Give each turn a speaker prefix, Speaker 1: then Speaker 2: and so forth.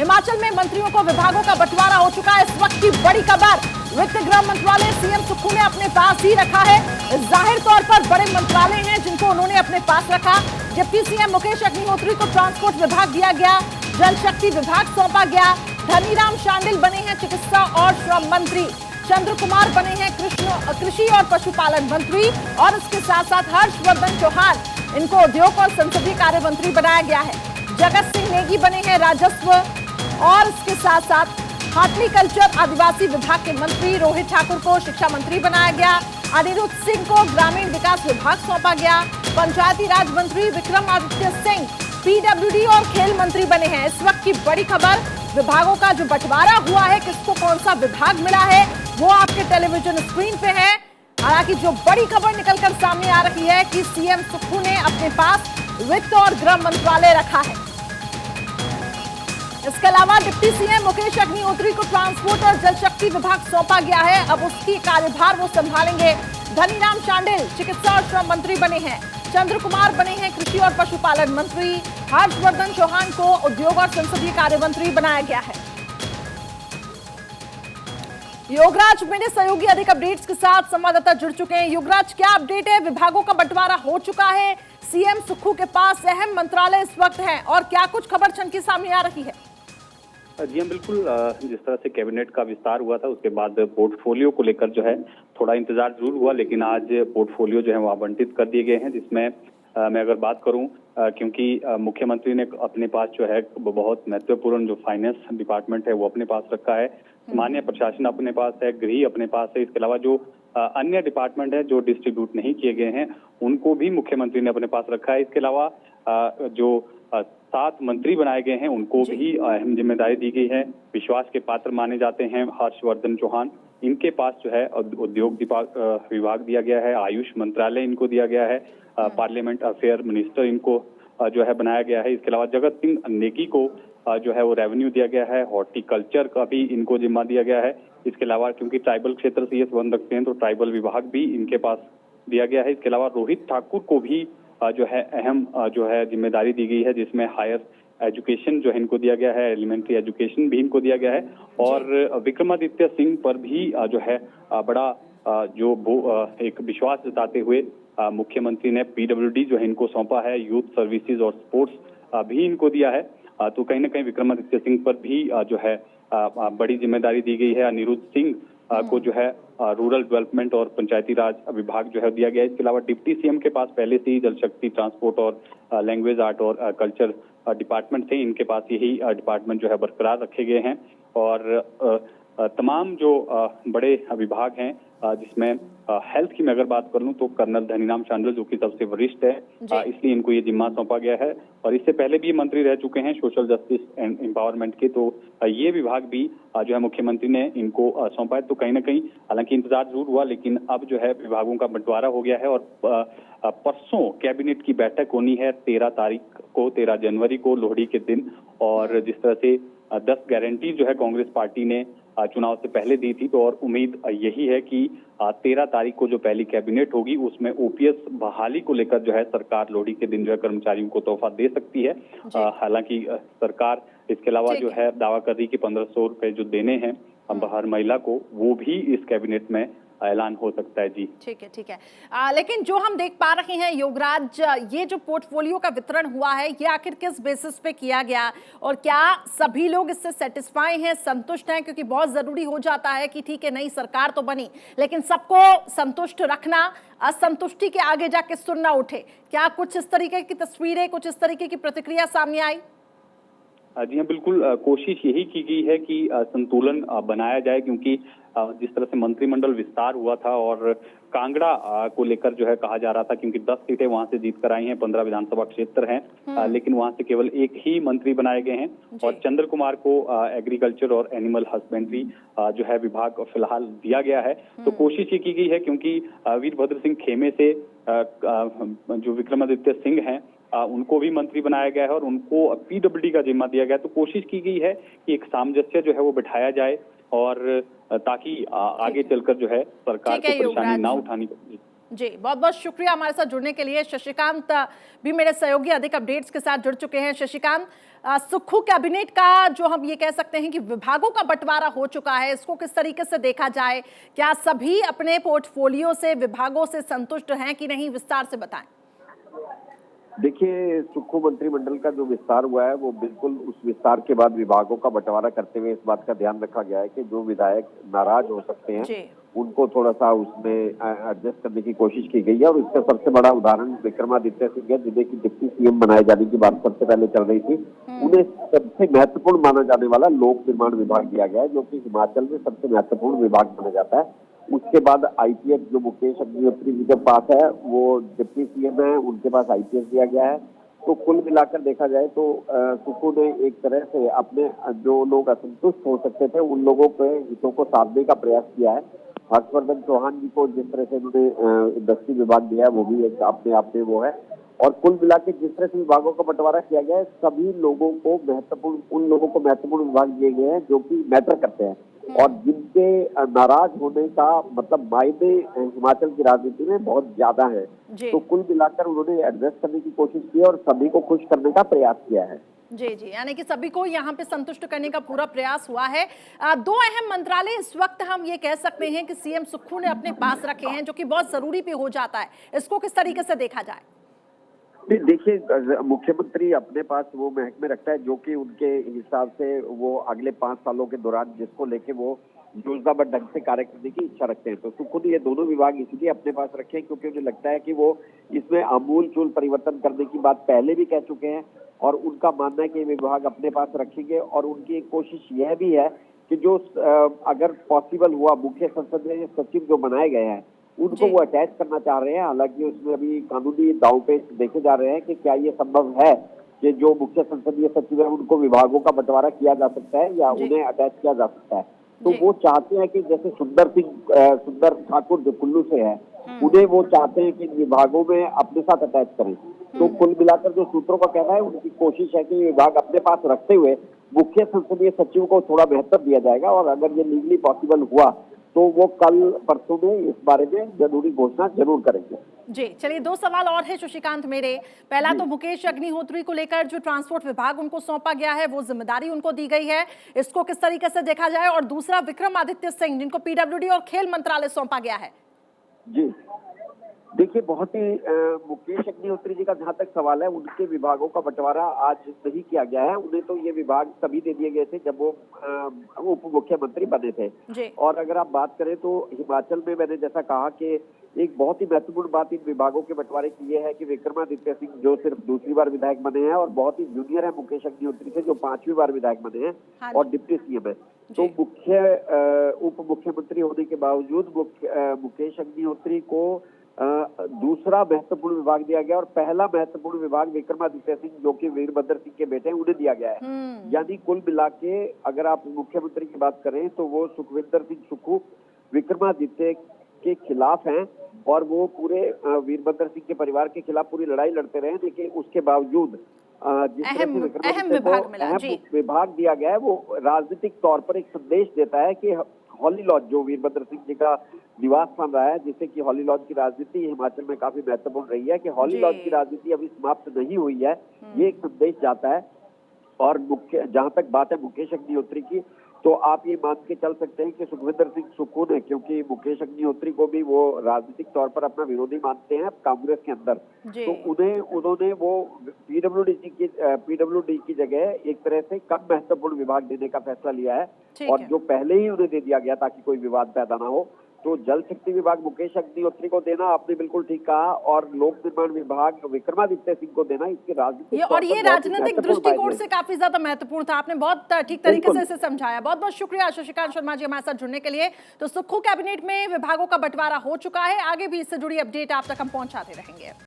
Speaker 1: हिमाचल में मंत्रियों को विभागों का बंटवारा हो चुका है। इस वक्त की बड़ी खबर, वित्त गृह मंत्रालय सीएम सुक्खू ने अपने पास ही रखा है। जाहिर तौर पर बड़े मंत्रालय हैं जिनको उन्होंने अपने पास रखा। जबकि सीएम मुकेश अग्निहोत्री को ट्रांसपोर्ट विभाग दिया गया, जल शक्ति विभाग सौंपा गया। धनीराम शांडिल बने हैं चिकित्सा और श्रम मंत्री, चंद्र कुमार बने हैं कृषि और पशुपालन मंत्री, और इसके साथ साथ हर्षवर्धन चौहान, इनको उद्योग और संसदीय कार्य मंत्री बनाया गया है। जगत सिंह नेगी बने हैं राजस्व, और इसके साथ साथ हॉर्टिकल्चर आदिवासी विभाग के मंत्री रोहित ठाकुर को शिक्षा मंत्री बनाया गया। अनिरुद्ध सिंह को ग्रामीण विकास विभाग सौंपा गया। पंचायती राज मंत्री विक्रमादित्य सिंह पीडब्ल्यूडी और खेल मंत्री बने हैं। इस वक्त की बड़ी खबर, विभागों का जो बंटवारा हुआ है, किसको कौन सा विभाग मिला है, वो आपके टेलीविजन स्क्रीन पे है। हालांकि जो बड़ी खबर निकलकर सामने आ रही है कि सीएम सुक्खू ने अपने पास वित्त और गृह मंत्रालय रखा है। इसके अलावा डिप्टी सीएम मुकेश अग्निहोत्री को ट्रांसपोर्ट और जल शक्ति विभाग सौंपा गया है। अब उसकी कार्यभार वो संभालेंगे। धनीराम शांडिल चिकित्सा और श्रम मंत्री बने हैं। चंद्र कुमार बने हैं कृषि और पशुपालन मंत्री। हर्षवर्धन चौहान को उद्योग और संसदीय कार्य मंत्री बनाया गया है। योगराज मेरे सहयोगी अधिक अपडेट्स के साथ संवाददाता जुड़ चुके हैं। योगराज, क्या अपडेट है? विभागों का बंटवारा हो चुका है, सीएम सुक्खू के पास अहम मंत्रालय इस वक्त है, और क्या कुछ खबर छनकी सामने आ रही है?
Speaker 2: जी हाँ, बिल्कुल। जिस तरह से कैबिनेट का विस्तार हुआ था उसके बाद पोर्टफोलियो को लेकर जो है थोड़ा इंतजार जरूर हुआ, लेकिन आज पोर्टफोलियो जो है वो आवंटित कर दिए गए हैं। जिसमें मैं अगर बात करूं, क्योंकि मुख्यमंत्री ने अपने पास जो है बहुत महत्वपूर्ण जो फाइनेंस डिपार्टमेंट है वो अपने पास रखा है, सामान्य प्रशासन अपने पास है, गृह अपने पास है। इसके अलावा जो अन्य डिपार्टमेंट है जो डिस्ट्रीब्यूट नहीं किए गए हैं उनको भी मुख्यमंत्री ने अपने पास रखा है। इसके अलावा जो 7 मंत्री बनाए गए हैं उनको भी अहम जिम्मेदारी दी गई है। विश्वास के पात्र माने जाते हैं हर्षवर्धन चौहान, इनके पास जो है उद्योग विभाग दिया गया है, आयुष मंत्रालय इनको दिया गया है, पार्लियामेंट अफेयर मिनिस्टर इनको जो है बनाया गया है। इसके अलावा जगत सिंह नेगी को जो है वो रेवेन्यू दिया गया है, हॉर्टिकल्चर का भी इनको जिम्मा दिया गया है। इसके अलावा क्योंकि ट्राइबल क्षेत्र से ये संबंध रखते हैं तो ट्राइबल विभाग भी इनके पास दिया गया है। इसके अलावा रोहित ठाकुर को भी जो है अहम जो है जिम्मेदारी दी गई है, जिसमें हायर एजुकेशन जो है इनको दिया गया है, एलिमेंट्री एजुकेशन भी इनको दिया गया है। और विक्रमादित्य सिंह पर भी जो है बड़ा जो एक विश्वास जताते हुए मुख्यमंत्री ने पीडब्ल्यूडी जो है इनको सौंपा है, यूथ सर्विसेज और स्पोर्ट्स भी इनको दिया है। तो कहीं ना कहीं विक्रमादित्य सिंह पर भी जो है बड़ी जिम्मेदारी दी गई है। अनिरुद्ध सिंह को जो है रूरल डेवलपमेंट और पंचायती राज विभाग जो है दिया गया है। इसके अलावा डिप्टी सीएम के पास पहले से ही जल शक्ति, ट्रांसपोर्ट और लैंग्वेज आर्ट और कल्चर डिपार्टमेंट थे, इनके पास यही डिपार्टमेंट जो है बरकरार रखे गए हैं। और तमाम जो बड़े विभाग हैं, जिसमें हेल्थ की मैं अगर बात कर लूं तो कर्नल धनीराम शांडिल जो कि सबसे वरिष्ठ है, इसलिए इनको ये जिम्मा सौंपा गया है। और इससे पहले भी मंत्री रह चुके हैं सोशल जस्टिस एंड एम्पावरमेंट के, तो ये विभाग भी जो है मुख्यमंत्री ने इनको सौंपा है। तो कहीं ना कहीं हालांकि इंतजार जरूर हुआ, लेकिन अब जो है विभागों का बंटवारा हो गया है। और परसों कैबिनेट की बैठक होनी है 13 जनवरी को, लोहड़ी के दिन। और जिस तरह से 10 गारंटी जो है कांग्रेस पार्टी ने चुनाव से पहले दी थी, तो और उम्मीद यही है कि 13 तारीख को जो पहली कैबिनेट होगी उसमें ओपीएस बहाली को लेकर जो है सरकार लोहड़ी के दिन जो है कर्मचारियों को तोहफा दे सकती है। हालांकि सरकार इसके अलावा जो है दावा कर रही कि 1500 रुपए जो देने हैं हर महिला को, वो भी इस कैबिनेट में ऐलान हो सकता है। जी
Speaker 1: ठीक है। लेकिन जो हम देख पा रहे हैं योगराज, ये जो पोर्टफोलियो का वितरण हुआ है ये आखिर किस बेसिस पे किया गया, और क्या सभी लोग इससे सेटिस्फाई हैं, संतुष्ट हैं? क्योंकि बहुत जरूरी हो जाता है कि ठीक है नई सरकार तो बनी, लेकिन सबको संतुष्ट रखना, असंतुष्टि के आगे जाके सुर ना उठे। क्या कुछ इस तरीके की तस्वीरें, कुछ इस तरीके की प्रतिक्रिया सामने आई?
Speaker 2: जी हाँ, बिल्कुल। कोशिश यही की गई है कि संतुलन बनाया जाए, क्योंकि जिस तरह से मंत्रिमंडल विस्तार हुआ था और कांगड़ा को लेकर जो है कहा जा रहा था, क्योंकि 10 सीटें वहां से जीत कर आई हैं, 15 विधानसभा क्षेत्र हैं, लेकिन वहां से केवल एक ही मंत्री बनाए गए हैं। और चंद्र कुमार को एग्रीकल्चर और एनिमल हस्बेंड्री जो है विभाग फिलहाल दिया गया है। तो कोशिश ये की गई है, क्योंकि वीरभद्र सिंह खेमे से जो विक्रमादित्य सिंह हैं उनको भी मंत्री बनाया गया है और उनको पीडब्ल्यूडी का जिम्मा दिया गया है। तो कोशिश की गई है कि एक सामंजस्य जो है वो बिठाया जाए, और ताकि आगे चलकर जो है सरकार को परेशानी ना उठानी पड़े।
Speaker 1: जी, बहुत बहुत शुक्रिया हमारे साथ जुड़ने के लिए। शशिकांत भी मेरे सहयोगी अधिक अपडेट्स के साथ जुड़ चुके हैं। शशिकांत, सुक्खू कैबिनेट का जो हम ये कह सकते हैं कि विभागों का बंटवारा हो चुका है, इसको किस तरीके से देखा जाए? क्या सभी अपने पोर्टफोलियो से, विभागों से संतुष्ट हैं कि नहीं? विस्तार से बताएं।
Speaker 3: देखिए, सुक्खू मंत्रिमंडल का जो विस्तार हुआ है वो बिल्कुल उस विस्तार के बाद विभागों का बंटवारा करते हुए इस बात का ध्यान रखा गया है कि जो विधायक नाराज हो सकते हैं उनको थोड़ा सा उसमें एडजस्ट करने की कोशिश की गई है। और इसका सबसे बड़ा उदाहरण विक्रमादित्य सिंह है, जिन्हें की डिप्टी सीएम बनाए जाने की बात सबसे पहले चल रही थी। उन्हें सबसे महत्वपूर्ण माना जाने वाला लोक निर्माण विभाग दिया गया है, जो कि हिमाचल में सबसे महत्वपूर्ण विभाग माना जाता है। उसके बाद आईपीएस जो मुकेश अग्निहोत्री जी के पास है, वो डिप्टी सीएम है, उनके पास आईपीएस दिया गया है। तो कुल मिलाकर देखा जाए तो सुक्खू ने एक तरह से अपने जो लोग असंतुष्ट हो सकते थे उन लोगों के हितों को साधने का प्रयास किया है। हर्षवर्धन चौहान जी को जिस तरह से उन्होंने इंडस्ट्री विभाग दिया है वो भी एक अपने आप में वो है। और कुल मिला के जिस तरह से विभागों का बंटवारा किया गया है, सभी लोगों को उन लोगों को महत्वपूर्ण विभाग दिए गए हैं जो कि मैटर करते हैं और जिनके नाराज होने का मतलब मायने हिमाचल की राजनीति में बहुत ज्यादा है। तो कुल मिलाकर उन्होंने एडजस्ट करने की कोशिश की और सभी को खुश करने का प्रयास किया है।
Speaker 1: जी, यानी कि सभी को यहाँ पे संतुष्ट करने का पूरा प्रयास हुआ है। दो अहम मंत्रालय इस वक्त हम ये कह सकते हैं कि सीएम सुक्खू ने अपने पास रखे हैं, जो कि बहुत जरूरी भी हो जाता है। इसको किस तरीके से देखा जाए?
Speaker 3: देखिए, मुख्यमंत्री अपने पास वो महकमे रखता है जो कि उनके हिसाब से वो अगले 5 सालों के दौरान जिसको लेके वो योजनाबद्ध ढंग से कार्य करने की इच्छा रखते हैं। तो सुक्खू ने ये दोनों विभाग इसलिए अपने पास रखे हैं क्योंकि उन्हें लगता है कि वो इसमें आमूल चूल परिवर्तन करने की बात पहले भी कह चुके हैं और उनका मानना है कि ये विभाग अपने पास रखेंगे। और उनकी एक कोशिश यह भी है कि जो अगर पॉसिबल हुआ मुख्य संसदीय सचिव जो बनाए गए हैं उनको वो अटैच करना चाह रहे हैं। हालांकि उसमें अभी कानूनी दांवपेच देखे जा रहे हैं कि क्या ये संभव है कि जो मुख्य संसदीय सचिव है उनको विभागों का बंटवारा किया जा सकता है या उन्हें अटैच किया जा सकता है। तो वो चाहते हैं कि जैसे सुंदर ठाकुर जो कुल्लू से है, उन्हें वो चाहते हैं कि विभागों में अपने साथ अटैच करें। तो कुल मिलाकर जो सूत्रों का कहना है उनकी कोशिश है कि विभाग अपने पास रखते हुए मुख्य संसदीय सचिव को थोड़ा महत्व दिया जाएगा। और अगर ये लीगली पॉसिबल हुआ तो वो कल परसों में इस बारे में जरूरी घोषणा जरूर करेंगे।
Speaker 1: जी, चलिए 2 सवाल और है शशिकांत मेरे। पहला तो मुकेश अग्निहोत्री को लेकर जो ट्रांसपोर्ट विभाग उनको सौंपा गया है, वो जिम्मेदारी उनको दी गई है, इसको किस तरीके से देखा जाए? और दूसरा विक्रमादित्य सिंह जिनको पीडब्ल्यूडी और खेल मंत्रालय सौंपा गया है।
Speaker 3: जी, देखिए, बहुत ही मुकेश अग्निहोत्री जी का जहां तक सवाल है, उनके विभागों का बंटवारा आज नहीं किया गया है। उन्हें तो ये विभाग तभी दे दिए गए थे जब वो उप मुख्यमंत्री बने थे। और अगर आप बात करें तो हिमाचल में मैंने जैसा कहा कि एक बहुत ही महत्वपूर्ण बात इन विभागों के बंटवारे की ये है कि विक्रमादित्य सिंह जो सिर्फ दूसरी बार विधायक बने हैं और बहुत ही जूनियर है मुकेश अग्निहोत्री से जो 5वीं बार विधायक बने हैं और डिप्टी सीएम है। तो उप मुख्यमंत्री होने के बावजूद मुकेश अग्निहोत्री को दूसरा महत्वपूर्ण विभाग दिया गया और पहला महत्वपूर्ण विभाग विक्रमादित्य सिंह जो कि वीरभद्र सिंह के बेटे हैं उन्हें दिया गया है। यानी कुल मिला के अगर आप मुख्यमंत्री की बात करें तो वो सुखविंदर सिंह सुक्खू विक्रमादित्य के खिलाफ हैं और वो पूरे वीरभद्र सिंह के परिवार के खिलाफ पूरी लड़ाई लड़ते रहे। लेकिन उसके बावजूद जिस तरह से विक्रमादित्य को विभाग दिया गया है वो राजनीतिक तौर पर एक संदेश देता है कि हॉली लॉज जो वीरभद्र सिंह जी का निवास स्थान रहा है, जिससे कि हॉली लॉज की राजनीति हिमाचल में काफी महत्वपूर्ण रही है कि हॉली लॉज की राजनीति अभी समाप्त नहीं हुई है, ये एक संदेश जाता है। और जहां तक बात है मुकेश अग्निहोत्री की, तो आप ये मान के चल सकते हैं कि सुखविंदर सिंह सुक्खू ने, क्योंकि मुकेश अग्निहोत्री को भी वो राजनीतिक तौर पर अपना विरोधी मानते हैं कांग्रेस के अंदर, तो उन्होंने वो पीडब्ल्यूडी की जगह एक तरह से कम महत्वपूर्ण विभाग देने का फैसला लिया है और जो पहले ही उन्हें दे दिया गया ताकि कोई विवाद पैदा ना हो। तो जल शक्ति विभाग मुकेश अग्निहोत्री को देना आपने बिल्कुल ठीक कहा और लोक निर्माण विभाग विक्रमादित्य सिंह को देना इसके राजनीतिक
Speaker 1: और ये राजनीतिक दृष्टिकोण से काफी ज्यादा महत्वपूर्ण था। आपने बहुत ठीक तरीके से इसे समझाया। बहुत बहुत शुक्रिया शशिकांत शर्मा जी हमारे साथ जुड़ने के लिए। तो सुक्खू कैबिनेट में विभागों का बंटवारा हो चुका है, आगे भी इससे जुड़ी अपडेट आप तक हम पहुंचाते रहेंगे।